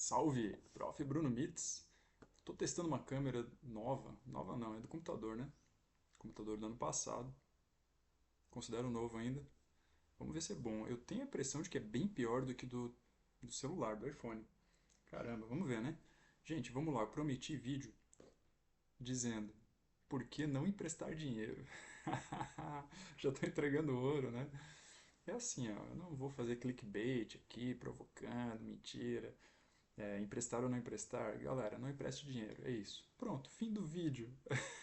Salve, Prof. Bruno Mitz. Estou testando uma câmera nova. Nova não, é do computador, né? Computador do ano passado. Considero novo ainda. Vamos ver se é bom. Eu tenho a impressão de que é bem pior do que do celular, do iPhone. Caramba, vamos ver, né? Gente, vamos lá. Eu prometi vídeo dizendo por que não emprestar dinheiro. Já estou entregando ouro, né? É assim, ó. Eu não vou fazer clickbait aqui, provocando, mentira. Emprestar ou não emprestar? Galera, não empreste dinheiro, é isso. Pronto, fim do vídeo.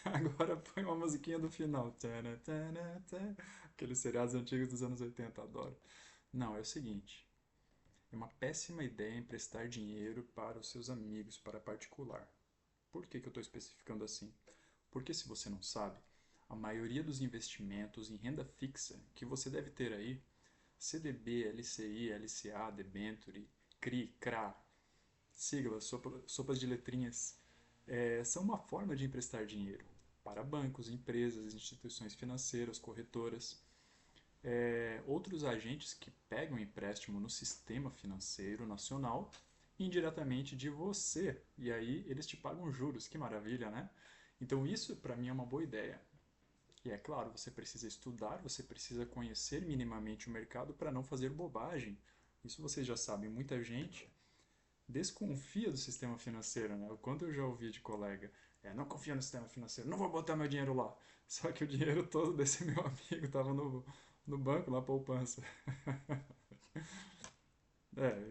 Agora põe uma musiquinha do final. Tana, tana, tana. Aqueles seriados antigos dos anos 80, adoro. Não, é o seguinte. É uma péssima ideia emprestar dinheiro para os seus amigos, para particular. Por que eu estou especificando assim? Porque se você não sabe, a maioria dos investimentos em renda fixa que você deve ter aí, CDB, LCI, LCA, Debenture, CRI, CRA, siglas, sopas de letrinhas, são uma forma de emprestar dinheiro para bancos, empresas, instituições financeiras, corretoras, outros agentes que pegam empréstimo no sistema financeiro nacional indiretamente de você. E aí eles te pagam juros, que maravilha, né? Então isso para mim é uma boa ideia. E é claro, você precisa estudar, você precisa conhecer minimamente o mercado para não fazer bobagem. Isso vocês já sabem, muita gente desconfia do sistema financeiro, né? O quanto eu já ouvi de colega, não confia no sistema financeiro, não vou botar meu dinheiro lá. Só que o dinheiro todo desse meu amigo estava no banco, na poupança.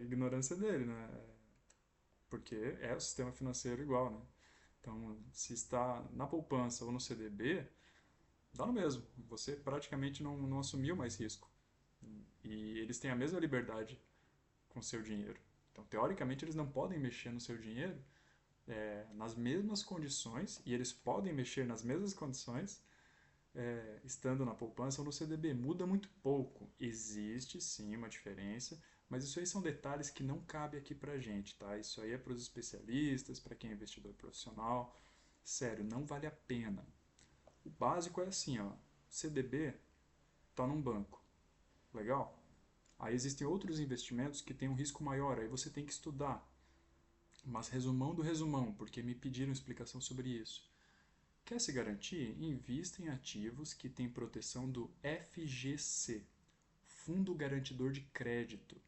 Ignorância dele, né? Porque é o sistema financeiro igual, né? Então, se está na poupança ou no CDB, dá no mesmo. Você praticamente não assumiu mais risco. E eles têm a mesma liberdade com o seu dinheiro. Então, teoricamente, eles não podem mexer no seu dinheiro nas mesmas condições, e eles podem mexer nas mesmas condições estando na poupança ou no CDB. Muda muito pouco. Existe sim uma diferença, mas isso aí são detalhes que não cabe aqui pra gente, tá? Isso aí é para os especialistas, para quem é investidor profissional. Sério, não vale a pena. O básico é assim, ó, CDB está num banco, legal? Aí existem outros investimentos que têm um risco maior, aí você tem que estudar. Mas resumão do resumão, porque me pediram explicação sobre isso. Quer se garantir? Invista em ativos que têm proteção do FGC, Fundo Garantidor de Crédito.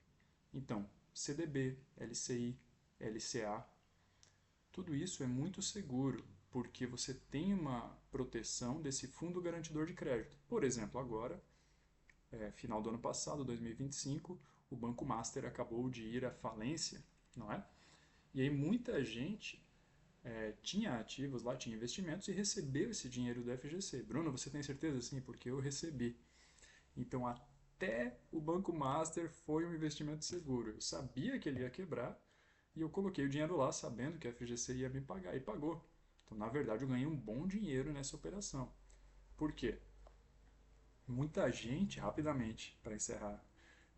Então, CDB, LCI, LCA, tudo isso é muito seguro, porque você tem uma proteção desse Fundo Garantidor de Crédito. Por exemplo, agora, final do ano passado, 2025, o Banco Master acabou de ir à falência, não é? E aí muita gente tinha ativos lá, tinha investimentos e recebeu esse dinheiro do FGC. Bruno, você tem certeza? Sim, porque eu recebi. Então, até o Banco Master foi um investimento seguro. Eu sabia que ele ia quebrar e eu coloquei o dinheiro lá sabendo que a FGC ia me pagar e pagou. Então, na verdade, eu ganhei um bom dinheiro nessa operação. Por quê? Muita gente, rapidamente, para encerrar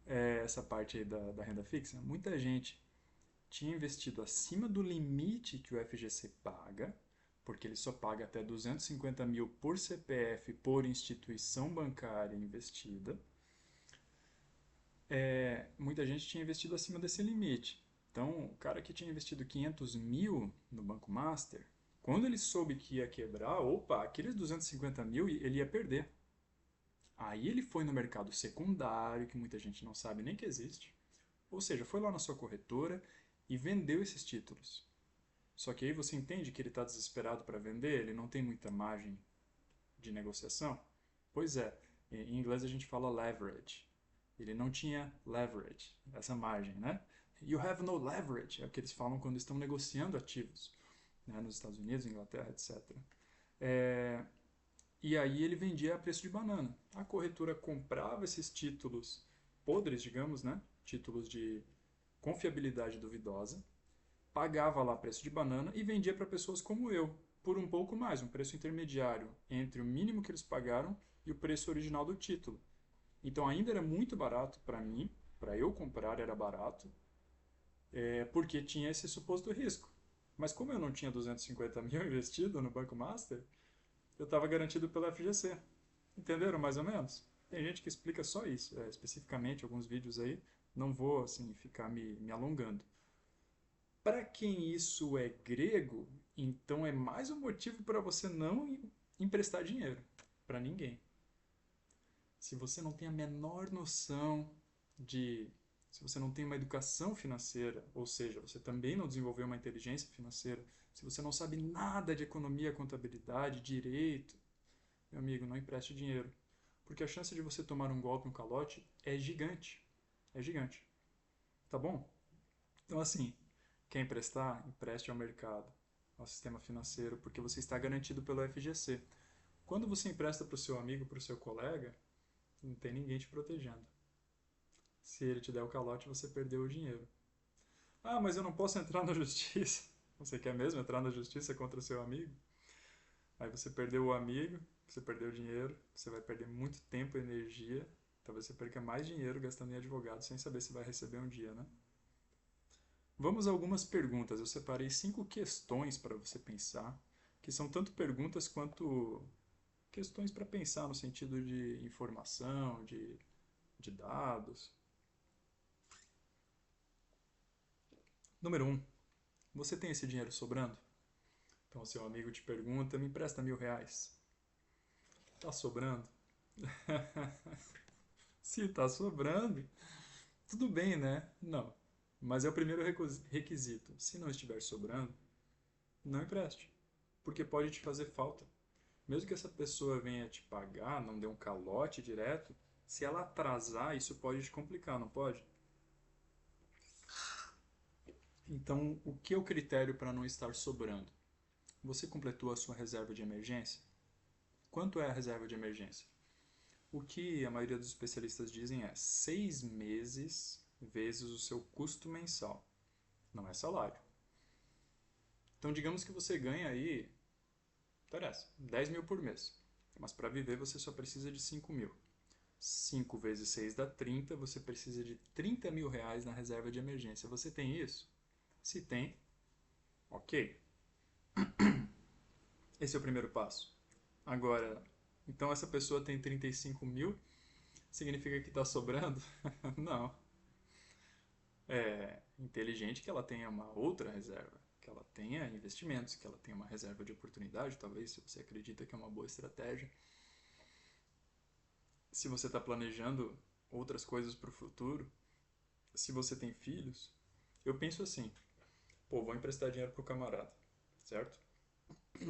essa parte aí da renda fixa, muita gente tinha investido acima do limite que o FGC paga, porque ele só paga até 250 mil por CPF por instituição bancária investida. Muita gente tinha investido acima desse limite. Então, o cara que tinha investido 500 mil no Banco Master, quando ele soube que ia quebrar, opa, aqueles 250 mil ele ia perder. Aí ele foi no mercado secundário, que muita gente não sabe nem que existe, ou seja, foi lá na sua corretora e vendeu esses títulos. Só que aí você entende que ele está desesperado para vender, ele não tem muita margem de negociação? Pois é, em inglês a gente fala leverage. Ele não tinha leverage, essa margem, né? You have no leverage, é o que eles falam quando estão negociando ativos, né, nos Estados Unidos, Inglaterra, etc. É, e aí ele vendia a preço de banana. A corretora comprava esses títulos podres, digamos, né? Títulos de confiabilidade duvidosa, pagava lá preço de banana e vendia para pessoas como eu, por um pouco mais, um preço intermediário entre o mínimo que eles pagaram e o preço original do título. Então ainda era muito barato para mim, para eu comprar era barato, porque tinha esse suposto risco. Mas como eu não tinha 250 mil investido no Banco Master, eu estava garantido pelo FGC. Entenderam mais ou menos? Tem gente que explica só isso, especificamente alguns vídeos aí, não vou assim ficar me alongando. Para quem isso é grego, então é mais um motivo para você não emprestar dinheiro para ninguém. Se você não tem a menor noção de. Se você não tem uma educação financeira, ou seja, você também não desenvolveu uma inteligência financeira, se você não sabe nada de economia, contabilidade, direito, meu amigo, não empreste dinheiro. Porque a chance de você tomar um golpe, um calote, é gigante. É gigante. Tá bom? Então, assim, quer emprestar? Empreste ao mercado, ao sistema financeiro, porque você está garantido pelo FGC. Quando você empresta para o seu amigo, para o seu colega, não tem ninguém te protegendo. Se ele te der o calote, você perdeu o dinheiro. Ah, mas eu não posso entrar na justiça. Você quer mesmo entrar na justiça contra o seu amigo? Aí você perdeu o amigo, você perdeu o dinheiro, você vai perder muito tempo e energia. Talvez você perca mais dinheiro gastando em advogado sem saber se vai receber um dia, né? Vamos a algumas perguntas. Eu separei 5 questões para você pensar, que são tanto perguntas quanto questões para pensar no sentido de informação, de dados. Número 1. Você tem esse dinheiro sobrando? Então, seu amigo te pergunta, me empresta R$ 1.000. Tá sobrando? Se tá sobrando, tudo bem, né? Não. Mas é o primeiro requisito. Se não estiver sobrando, não empreste. Porque pode te fazer falta. Mesmo que essa pessoa venha te pagar, não dê um calote direto, se ela atrasar, isso pode te complicar, não pode? Então, o que é o critério para não estar sobrando? Você completou a sua reserva de emergência? Quanto é a reserva de emergência? O que a maioria dos especialistas dizem é 6 meses vezes o seu custo mensal. Não é salário. Então, digamos que você ganha aí, interessa, 10 mil por mês. Mas para viver você só precisa de 5 mil. 5 vezes 6 dá 30, você precisa de R$ 30.000 na reserva de emergência. Você tem isso? Se tem, ok. Esse é o primeiro passo. Agora, então essa pessoa tem 35 mil, significa que está sobrando? Não. É inteligente que ela tenha uma outra reserva, que ela tenha investimentos, que ela tenha uma reserva de oportunidade, talvez, se você acredita que é uma boa estratégia. Se você está planejando outras coisas para o futuro, se você tem filhos, eu penso assim, pô, vou emprestar dinheiro pro camarada, certo?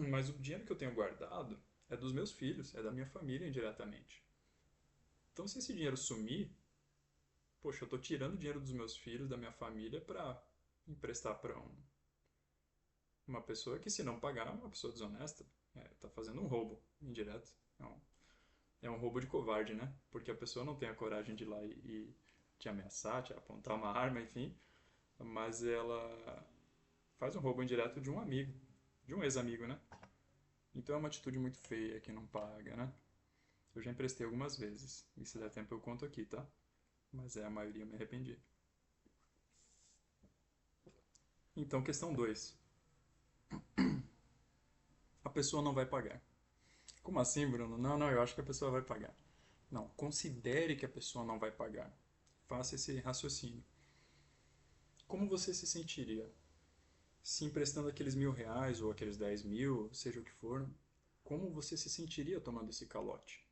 Mas o dinheiro que eu tenho guardado é dos meus filhos, é da minha família indiretamente. Então, se esse dinheiro sumir, poxa, eu estou tirando dinheiro dos meus filhos, da minha família, para emprestar para uma pessoa que, se não pagar, é uma pessoa desonesta. Está fazendo um roubo indireto. É um roubo de covarde, né? Porque a pessoa não tem a coragem de ir lá e te ameaçar, te apontar uma arma, enfim. Mas ela faz um roubo indireto de um amigo, de um ex-amigo, né? Então é uma atitude muito feia que não paga, né? Eu já emprestei algumas vezes. E se der tempo eu conto aqui, tá? Mas a maioria eu me arrependi. Então, questão 2. A pessoa não vai pagar. Como assim, Bruno? Não, não, eu acho que a pessoa vai pagar. Não, considere que a pessoa não vai pagar. Faça esse raciocínio. Como você se sentiria se emprestando aqueles R$ 1.000 ou aqueles 10 mil, seja o que for? Como você se sentiria tomando esse calote?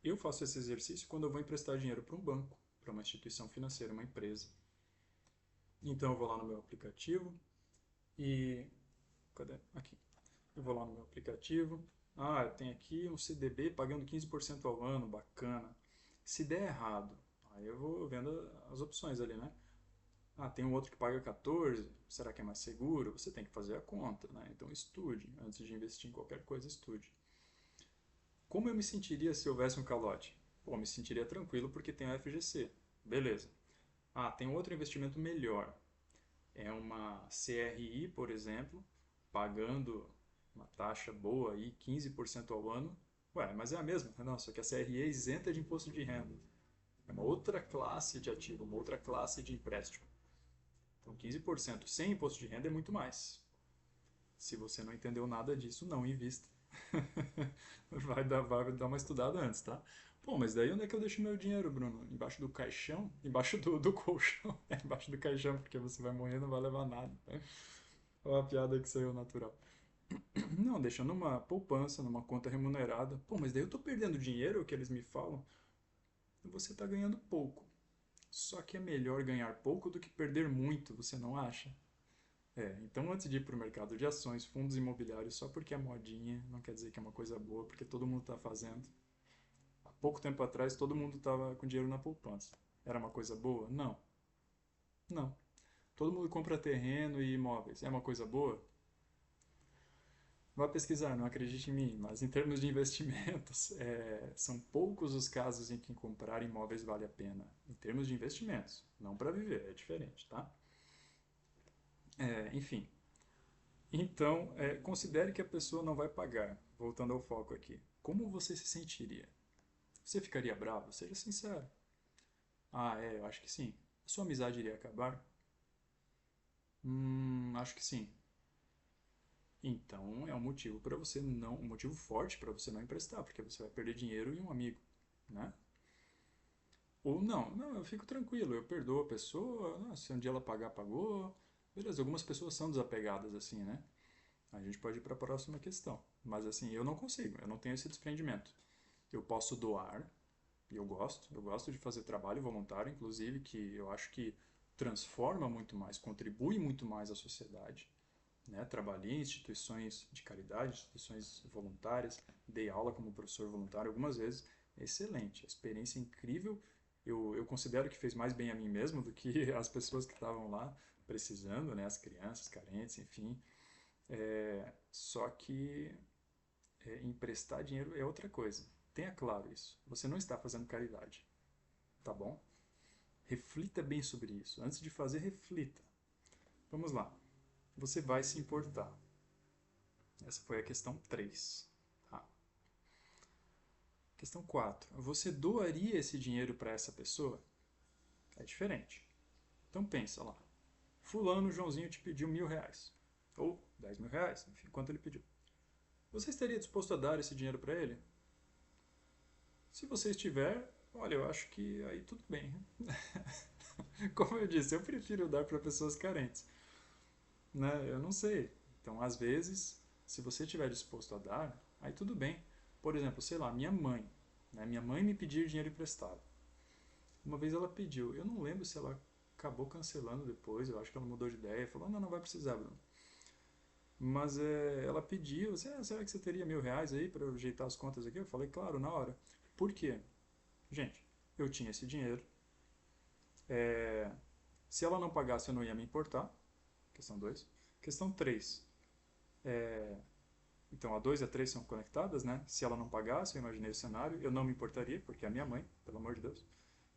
Eu faço esse exercício quando eu vou emprestar dinheiro para um banco, para uma instituição financeira, uma empresa. Então eu vou lá no meu aplicativo e. Cadê? Aqui. Eu vou lá no meu aplicativo. Ah, tem aqui um CDB pagando 15% ao ano, bacana. Se der errado, aí eu vou vendo as opções ali, né? Ah, tem um outro que paga 14, será que é mais seguro? Você tem que fazer a conta, né? Então estude, antes de investir em qualquer coisa, estude. Como eu me sentiria se houvesse um calote? Pô, eu me sentiria tranquilo porque tem a FGC. Beleza. Ah, tem outro investimento melhor. É uma CRI, por exemplo, pagando uma taxa boa aí, 15% ao ano. Ué, mas é a mesma? Não, só que a CRI é isenta de imposto de renda. É uma outra classe de ativo, uma outra classe de empréstimo. Então, 15% sem imposto de renda é muito mais. Se você não entendeu nada disso, não invista. Vai dar uma estudada antes, tá? Pô, mas daí onde é que eu deixo meu dinheiro, Bruno? Embaixo do caixão? Embaixo do colchão? É, embaixo do caixão, porque você vai morrer e não vai levar nada. Olha a piada que saiu natural. Não, deixa numa poupança, numa conta remunerada. Pô, mas daí eu tô perdendo dinheiro, que eles me falam. Você tá ganhando pouco. Só que é melhor ganhar pouco do que perder muito, você não acha? É, então antes de ir para o mercado de ações, fundos imobiliários, só porque é modinha, não quer dizer que é uma coisa boa, porque todo mundo está fazendo. Há pouco tempo atrás, todo mundo estava com dinheiro na poupança. Era uma coisa boa? Não. Não. Todo mundo compra terreno e imóveis. É uma coisa boa? Vá pesquisar, não acredite em mim, mas em termos de investimentos, são poucos os casos em que comprar imóveis vale a pena. Em termos de investimentos, não para viver, é diferente, tá? Enfim, então, considere que a pessoa não vai pagar. Voltando ao foco aqui. Como você se sentiria? Você ficaria bravo? Seja sincero. Ah, eu acho que sim. A sua amizade iria acabar? Acho que sim. Então é um motivo para você não, um motivo forte para você não emprestar, porque você vai perder dinheiro e um amigo, né? Ou não, eu fico tranquilo, eu perdoo a pessoa, se um dia ela pagar, pagou. Beleza, algumas pessoas são desapegadas assim, né? A gente pode ir para a próxima questão. Mas assim, eu não consigo, eu não tenho esse desprendimento. Eu posso doar, e eu gosto de fazer trabalho voluntário, inclusive, que eu acho que transforma muito mais, contribui muito mais à sociedade. Né? Trabalhei em instituições de caridade, instituições voluntárias, dei aula como professor voluntário algumas vezes. Excelente, a experiência é incrível. Eu considero que fez mais bem a mim mesmo do que as pessoas que estavam lá precisando, né? As crianças carentes, enfim. Só que emprestar dinheiro é outra coisa. Tenha claro isso. Você não está fazendo caridade, tá bom? Reflita bem sobre isso. Antes de fazer, reflita. Vamos lá. Você vai se importar. Essa foi a questão 3. Tá. Questão 4. Você doaria esse dinheiro para essa pessoa? É diferente. Então pensa lá. Fulano, Joãozinho te pediu R$ 1.000. Ou R$ 10.000, enfim, quanto ele pediu. Você estaria disposto a dar esse dinheiro para ele? Se você estiver, olha, eu acho que aí tudo bem. Como eu disse, eu prefiro dar para pessoas carentes. Né? Eu não sei. Então, às vezes, se você estiver disposto a dar, aí tudo bem. Por exemplo, sei lá, minha mãe. Né? Minha mãe me pediu dinheiro emprestado. Uma vez ela pediu. Eu não lembro se ela acabou cancelando depois. Eu acho que ela mudou de ideia. Falou, não, não vai precisar, Bruno. Mas ela pediu. Será que você teria R$ 1.000 aí para eu ajeitar as contas aqui? Eu falei, claro, na hora. Por quê? Gente, eu tinha esse dinheiro. É, Se ela não pagasse, eu não ia me importar. Questão 2. Questão 3. Então a 2 e a 3 são conectadas, né? Se ela não pagasse, eu imaginei o cenário, eu não me importaria, porque é a minha mãe, pelo amor de Deus.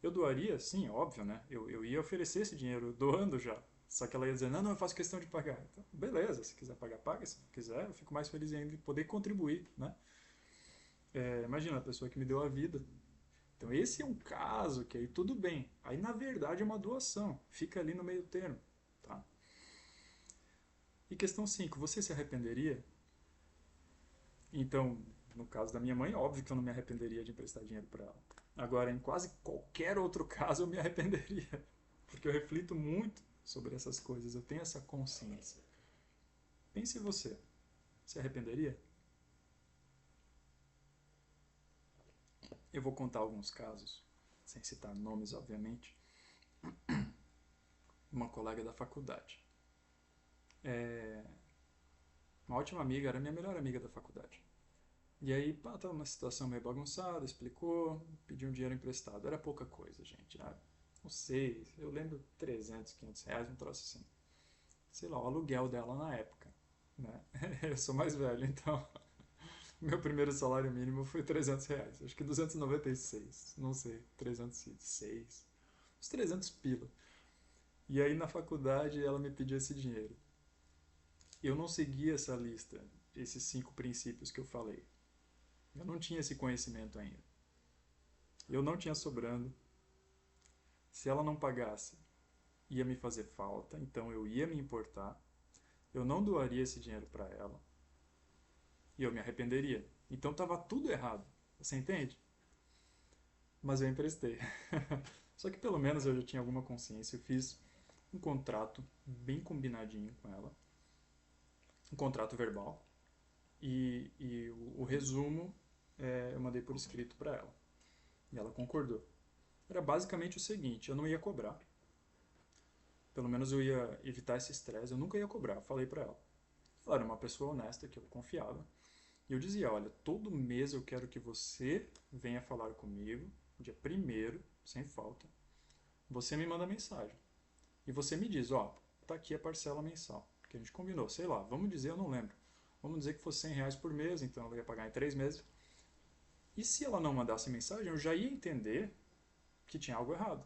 Eu doaria, sim, óbvio, né? Eu ia oferecer esse dinheiro doando já. Só que ela ia dizer, não, não, eu faço questão de pagar. Então, beleza, se quiser pagar, paga. Se não quiser, eu fico mais feliz ainda de poder contribuir, né? Imagina, a pessoa que me deu a vida. Então esse é um caso que aí tudo bem. Aí na verdade é uma doação. Fica ali no meio termo, tá? E questão 5, você se arrependeria? Então, no caso da minha mãe, óbvio que eu não me arrependeria de emprestar dinheiro para ela. Agora, em quase qualquer outro caso, eu me arrependeria. Porque eu reflito muito sobre essas coisas, eu tenho essa consciência. Pense você, se arrependeria? Eu vou contar alguns casos, sem citar nomes, obviamente. Uma colega da faculdade. Uma ótima amiga, era minha melhor amiga da faculdade. E aí, pá, tava numa situação meio bagunçada, explicou, pediu um dinheiro emprestado. Era pouca coisa, gente. Não sei, eu lembro 300, R$ 500, um troço assim. Sei lá, o aluguel dela na época. Né? Eu sou mais velho, então meu primeiro salário mínimo foi R$ 300. Acho que 296, não sei, 306. Uns 300 pila. E aí na faculdade ela me pediu esse dinheiro. Eu não segui essa lista, esses 5 princípios que eu falei. Eu não tinha esse conhecimento ainda. Eu não tinha sobrando. Se ela não pagasse, ia me fazer falta, então eu ia me importar. Eu não doaria esse dinheiro para ela e eu me arrependeria. Então estava tudo errado. Você entende? mas eu emprestei. Só que pelo menos eu já tinha alguma consciência. Eu fiz um contrato bem combinadinho com ela, um contrato verbal, e o resumo eu mandei por escrito para ela. E ela concordou. Era basicamente o seguinte: eu não ia cobrar. Pelo menos eu ia evitar esse estresse. Eu nunca ia cobrar. Falei para ela. Ela era uma pessoa honesta que eu confiava. E eu dizia: olha, todo mês eu quero que você venha falar comigo, dia primeiro, sem falta. Você me manda mensagem. E você me diz: ó, tá aqui a parcela mensal. Que a gente combinou. Sei lá, vamos dizer, eu não lembro. Vamos dizer que fosse R$ 100 por mês, então ela ia pagar em 3 meses. E se ela não mandasse mensagem, eu já ia entender que tinha algo errado.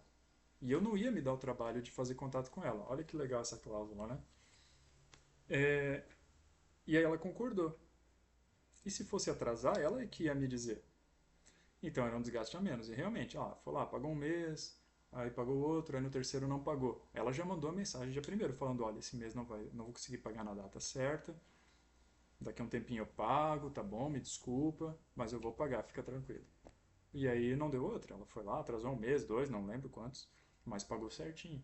E eu não ia me dar o trabalho de fazer contato com ela. Olha que legal essa cláusula, né? É, e aí ela concordou. E se fosse atrasar, ela é que ia me dizer. Então era um desgaste a menos. E realmente, foi lá, pagou um mês, aí pagou outro, aí no terceiro não pagou. Ela já mandou a mensagem dia primeiro, falando: olha, esse mês não vou conseguir pagar na data certa, daqui a um tempinho eu pago, tá bom, me desculpa, mas eu vou pagar, fica tranquilo. E aí não deu outra. Ela foi lá, atrasou um mês, dois, não lembro quantos, mas pagou certinho.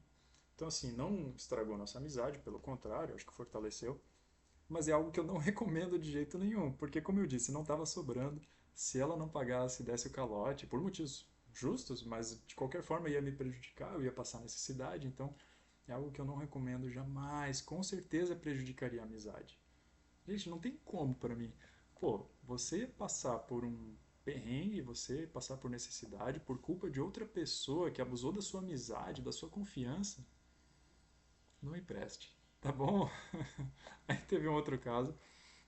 Então, assim, não estragou nossa amizade, pelo contrário, acho que fortaleceu. Mas é algo que eu não recomendo de jeito nenhum, porque, como eu disse, não estava sobrando. Se ela não pagasse, desse o calote, por motivos justos, mas de qualquer forma ia me prejudicar, eu ia passar necessidade, então é algo que eu não recomendo jamais. Com certeza prejudicaria a amizade. Gente, não tem como para mim. Pô, você passar por um perrengue, você passar por necessidade por culpa de outra pessoa que abusou da sua amizade, da sua confiança, não empreste, tá bom? Aí teve um outro caso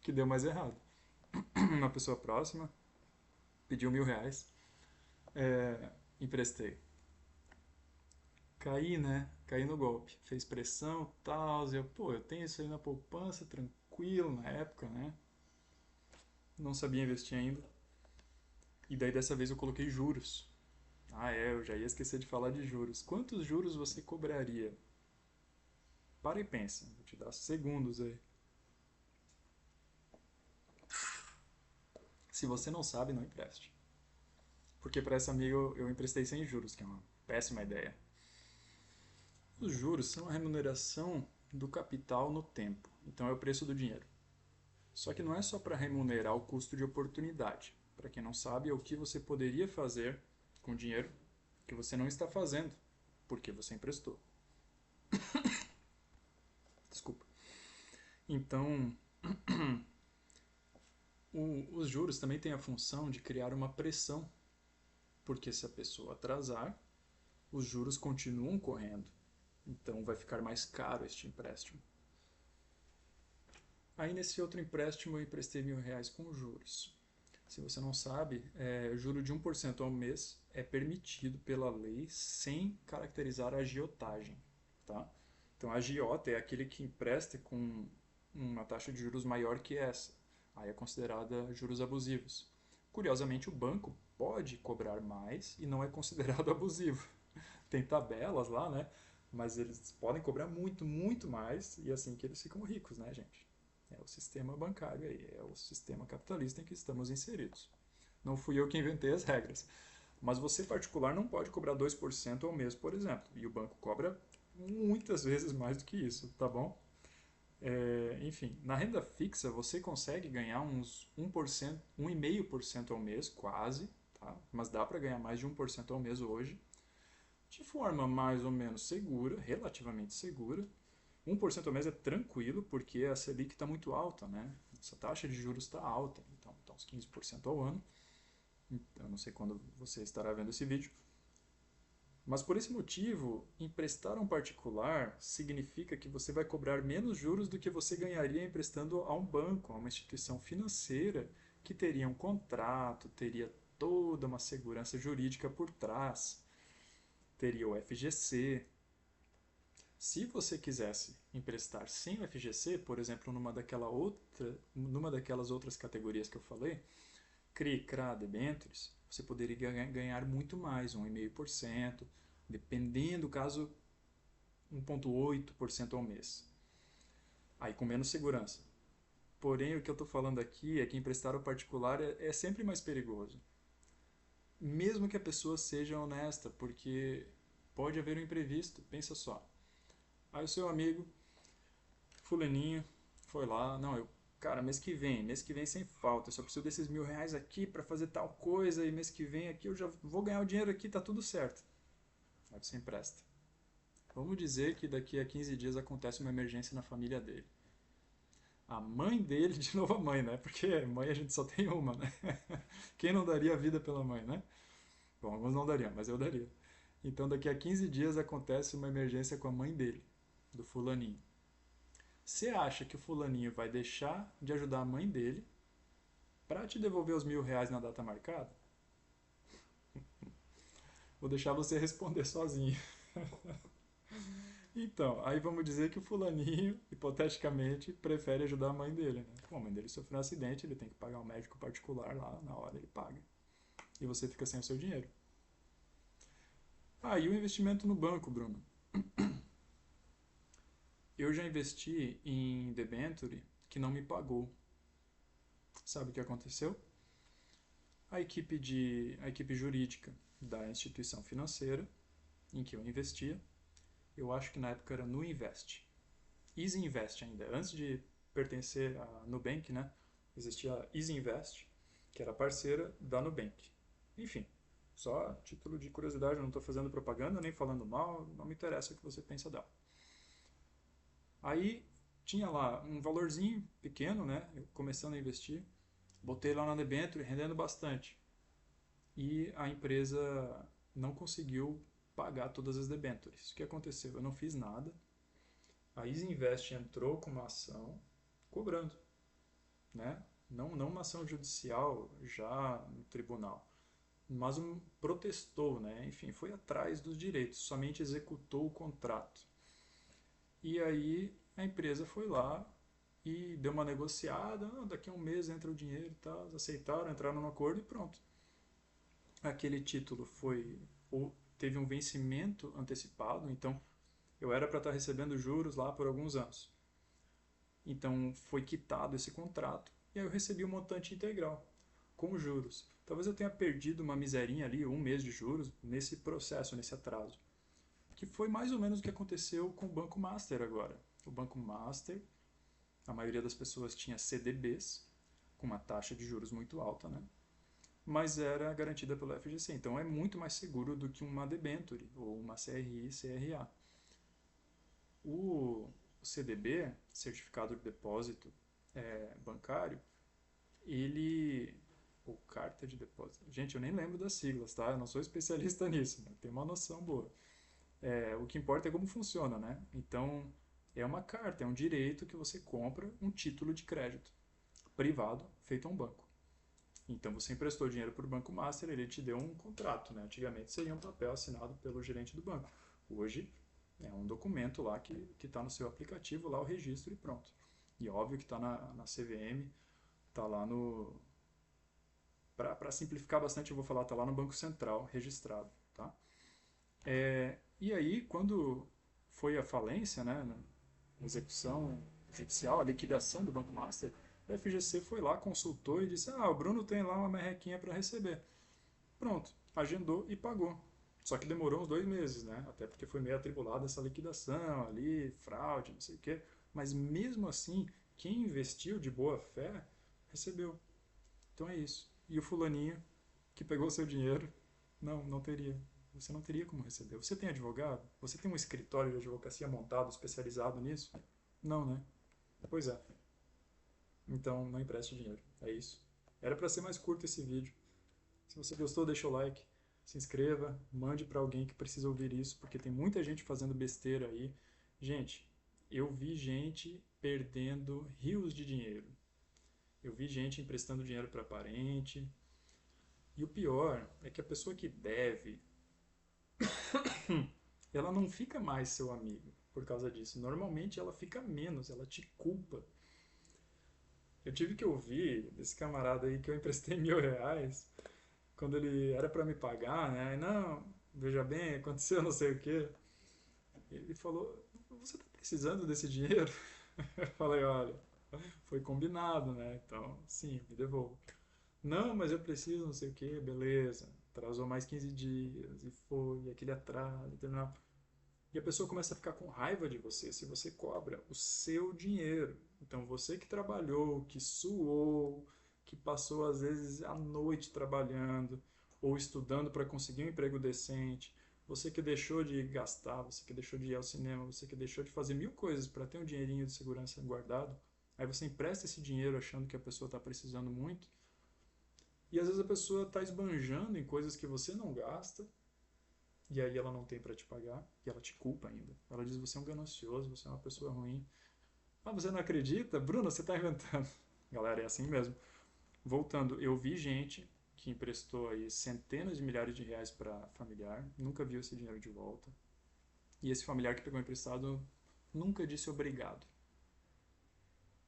que deu mais errado. Uma pessoa próxima pediu R$ 1.000, emprestei. Caí, né? Caí no golpe. Fez pressão, tal. Eu tenho isso aí na poupança, tranquilo na época, né? Não sabia investir ainda. E daí dessa vez eu coloquei juros. Eu já ia esquecer de falar de juros. Quantos juros você cobraria? Para e pensa. Vou te dar segundos aí. Se você não sabe, não empreste. Porque para essa amiga eu emprestei sem juros, que é uma péssima ideia. Os juros são a remuneração do capital no tempo. Então é o preço do dinheiro. Só que não é só para remunerar o custo de oportunidade. Para quem não sabe, é o que você poderia fazer com dinheiro que você não está fazendo porque você emprestou. Desculpa. Então, os juros também têm a função de criar uma pressão, porque se a pessoa atrasar, os juros continuam correndo. Então vai ficar mais caro este empréstimo. Aí nesse outro empréstimo eu emprestei R$ 1.000 com juros. Se você não sabe, juro de 1% ao mês é permitido pela lei sem caracterizar a agiotagem. Tá? Então a agiota é aquele que empresta com uma taxa de juros maior que essa. Aí é considerada juros abusivos. Curiosamente, o banco pode cobrar mais e não é considerado abusivo. Tem tabelas lá, né? Mas eles podem cobrar muito, muito mais e é assim que eles ficam ricos, né, gente? É o sistema bancário aí, é o sistema capitalista em que estamos inseridos. Não fui eu que inventei as regras. Mas você particular não pode cobrar 2% ao mês, por exemplo. E o banco cobra muitas vezes mais do que isso, tá bom? Enfim, na renda fixa você consegue ganhar uns 1%, 1,5% ao mês, quase, tá? Mas dá para ganhar mais de 1% ao mês hoje, de forma mais ou menos segura, relativamente segura. 1% ao mês é tranquilo, porque a Selic está muito alta, né? Essa taxa de juros está alta, então está uns 15% ao ano. Eu não sei quando você estará vendo esse vídeo. Mas por esse motivo, emprestar a um particular significa que você vai cobrar menos juros do que você ganharia emprestando a um banco, a uma instituição financeira que teria um contrato, teria toda uma segurança jurídica por trás, teria o FGC. Se você quisesse emprestar sem o FGC, por exemplo, numa daquelas outras categorias que eu falei, CRI, CRA, debêntures, você poderia ganhar muito mais, 1,5%, dependendo do caso, 1,8% ao mês. Aí com menos segurança. Porém, o que eu estou falando aqui é que emprestar ao particular é sempre mais perigoso. mesmo que a pessoa seja honesta, porque pode haver um imprevisto. Pensa só. Aí o seu amigo, fulaninho, foi lá, não, cara, mês que vem sem falta, eu só preciso desses R$ 1.000 aqui para fazer tal coisa, e mês que vem aqui eu já vou ganhar o dinheiro aqui, tá tudo certo. Aí você empresta. Vamos dizer que daqui a 15 dias acontece uma emergência na família dele. A mãe dele, de novo a mãe, né? Porque mãe a gente só tem uma, né? Quem não daria a vida pela mãe, né? Bom, alguns não dariam, mas eu daria. Então daqui a 15 dias acontece uma emergência com a mãe dele, do fulaninho. Você acha que o fulaninho vai deixar de ajudar a mãe dele para te devolver os R$ 1.000 na data marcada? Vou deixar você responder sozinho. Então, aí vamos dizer que o fulaninho, hipoteticamente, prefere ajudar a mãe dele, né? Bom, a mãe dele sofreu um acidente, ele tem que pagar um médico particular lá, na hora ele paga. E você fica sem o seu dinheiro. Ah, e o investimento no banco, Bruno? Eu já investi em debenture que não me pagou. Sabe o que aconteceu? A equipe jurídica da instituição financeira em que eu investia, eu acho que na época era Nuinvest. Easy Invest ainda, antes de pertencer à Nubank, né? Existia a Easy Invest, que era parceira da Nubank. Enfim, só título de curiosidade, eu não estou fazendo propaganda nem falando mal, não me interessa o que você pensa dela. Aí tinha lá um valorzinho pequeno, né? Eu começando a investir, botei lá na debênture, rendendo bastante. E a empresa não conseguiu pagar todas as debêntures. O que aconteceu? Eu não fiz nada. A Easy Invest entrou com uma ação cobrando, né? Não uma ação judicial já no tribunal, mas protestou, né? Enfim, foi atrás dos direitos, somente executou o contrato. E aí a empresa foi lá e deu uma negociada, daqui a um mês entra o dinheiro e tal, aceitaram, entraram no acordo e pronto. Aquele título teve um vencimento antecipado, então eu era para estar recebendo juros lá por alguns anos. Então foi quitado esse contrato e aí eu recebi o montante integral com juros. Talvez eu tenha perdido uma miserinha ali, um mês de juros, nesse processo, nesse atraso. Que foi mais ou menos o que aconteceu com o Banco Master agora. O Banco Master, a maioria das pessoas tinha CDBs, com uma taxa de juros muito alta, né? Mas era garantida pelo FGC. Então é muito mais seguro do que uma debenture ou uma CRI, CRA. O CDB, Certificado de Depósito Bancário, ele ou carta de depósito. Gente, eu nem lembro das siglas, tá? Eu não sou especialista nisso, mas tenho uma noção boa. O que importa é como funciona, né? Então, é uma carta, é um direito que você compra um título de crédito privado feito a um banco. Então, você emprestou dinheiro para o Banco Master, ele te deu um contrato, né? Antigamente seria um papel assinado pelo gerente do banco. Hoje é um documento lá que está no seu aplicativo, lá o registro e pronto. E óbvio que está na CVM, está lá no... Para simplificar bastante, eu vou falar, está lá no Banco Central, registrado, tá? E aí, quando foi a falência, né, a execução judicial, a liquidação do Banco Master, a FGC foi lá, consultou e disse: o Bruno tem lá uma merrequinha para receber. Pronto, agendou e pagou. Só que demorou uns 2 meses, né? Até porque foi meio atribulada essa liquidação ali, fraude, não sei o quê. Mas mesmo assim, quem investiu de boa fé recebeu. Então é isso. E o fulaninho que pegou seu dinheiro, não teria. Você não teria como receber. Você tem advogado? Você tem um escritório de advocacia montado, especializado nisso? Não, né? Pois é. Então não empreste dinheiro. É isso. Era para ser mais curto esse vídeo. Se você gostou, deixa o like, se inscreva, mande para alguém que precisa ouvir isso, porque tem muita gente fazendo besteira aí. Gente, eu vi gente perdendo rios de dinheiro. Eu vi gente emprestando dinheiro para parente. E o pior é que a pessoa que deve, ela não fica mais seu amigo por causa disso. Normalmente ela fica menos, ela te culpa. Eu tive que ouvir desse camarada aí que eu emprestei R$ 1.000 quando ele era para me pagar, né? Não, veja bem, aconteceu não sei o quê. Ele falou: você está precisando desse dinheiro? Eu falei: olha, foi combinado, né? Então, sim, me devolvo. Não, mas eu preciso não sei o quê, beleza. atrasou mais 15 dias, e foi, e aquele atraso, e terminal. E a pessoa começa a ficar com raiva de você se você cobra o seu dinheiro. Então você que trabalhou, que suou, que passou às vezes a noite trabalhando ou estudando para conseguir um emprego decente, você que deixou de gastar, você que deixou de ir ao cinema, você que deixou de fazer mil coisas para ter um dinheirinho de segurança guardado, aí você empresta esse dinheiro achando que a pessoa está precisando muito, e às vezes a pessoa está esbanjando em coisas que você não gasta, e aí ela não tem para te pagar, e ela te culpa ainda. Ela diz: você é um ganancioso, você é uma pessoa ruim. Ah, você não acredita? Bruno, você está inventando. Galera, é assim mesmo. Voltando, eu vi gente que emprestou aí centenas de milhares de reais para familiar, nunca viu esse dinheiro de volta. E esse familiar que pegou emprestado nunca disse obrigado.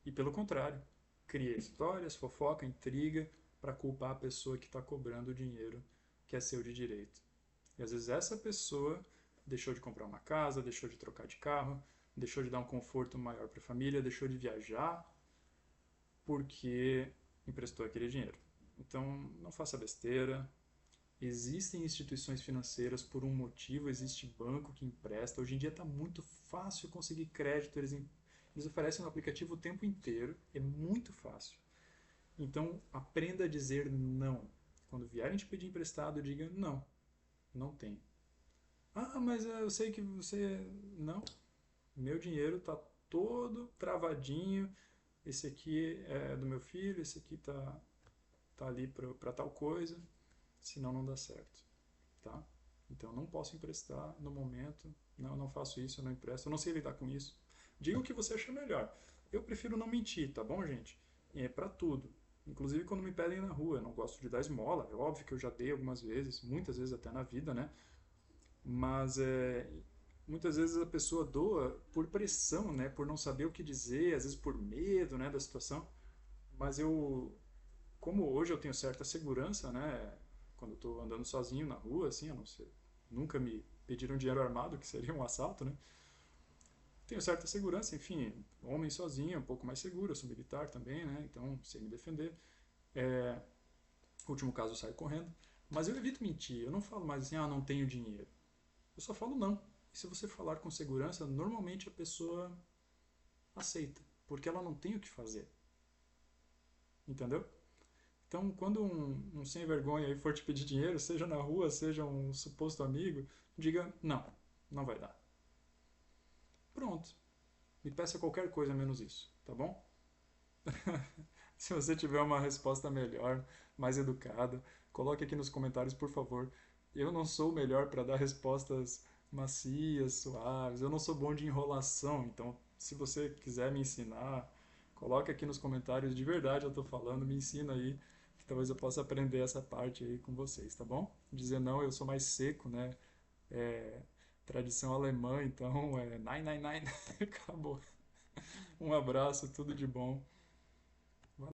E pelo contrário, cria histórias, fofoca, intriga para culpar a pessoa que está cobrando o dinheiro que é seu de direito. E às vezes essa pessoa deixou de comprar uma casa, deixou de trocar de carro, deixou de dar um conforto maior para a família, deixou de viajar porque emprestou aquele dinheiro. Então, não faça besteira. Existem instituições financeiras por um motivo, existe banco que empresta. Hoje em dia está muito fácil conseguir crédito, eles oferecem um aplicativo o tempo inteiro, é muito fácil. Então, aprenda a dizer não. Quando vierem te pedir emprestado, diga não, não tem. Ah, mas eu sei que você. Não, meu dinheiro está todo travadinho. Esse aqui é do meu filho, esse aqui tá ali para tal coisa, senão não dá certo, tá? Então eu não posso emprestar no momento, não, eu não faço isso, eu não empresto, eu não sei lidar com isso. Diga o que você acha melhor. Eu prefiro não mentir, tá bom, gente? E é para tudo. Inclusive quando me pedem na rua, eu não gosto de dar esmola, é óbvio que eu já dei algumas vezes, muitas vezes até na vida, né? Mas muitas vezes a pessoa doa por pressão, né? Por não saber o que dizer, às vezes por medo, né, da situação. Mas como hoje eu tenho certa segurança, né? Quando eu estou andando sozinho na rua, assim, a não ser, nunca me pediram dinheiro armado, que seria um assalto, né? Tenho certa segurança, enfim, homem sozinho é um pouco mais seguro, eu sou militar também, né? Então, sei me defender. No último caso, eu saio correndo. Mas eu evito mentir, eu não falo mais assim, ah, não tenho dinheiro. Eu só falo não. E se você falar com segurança, normalmente a pessoa aceita, porque ela não tem o que fazer. Entendeu? Então, quando um sem vergonha aí for te pedir dinheiro, seja na rua, seja um suposto amigo, diga não, não vai dar. Pronto. Me peça qualquer coisa menos isso, tá bom? Se você tiver uma resposta melhor, mais educada, coloque aqui nos comentários, por favor. Eu não sou o melhor para dar respostas macias, suaves. Eu não sou bom de enrolação, então se você quiser me ensinar, coloque aqui nos comentários. De verdade eu estou falando, me ensina aí, que talvez eu possa aprender essa parte aí com vocês, tá bom? Dizer não, eu sou mais seco, né? É, tradição alemã, então é nine, nine, nine. Acabou. Um abraço, tudo de bom.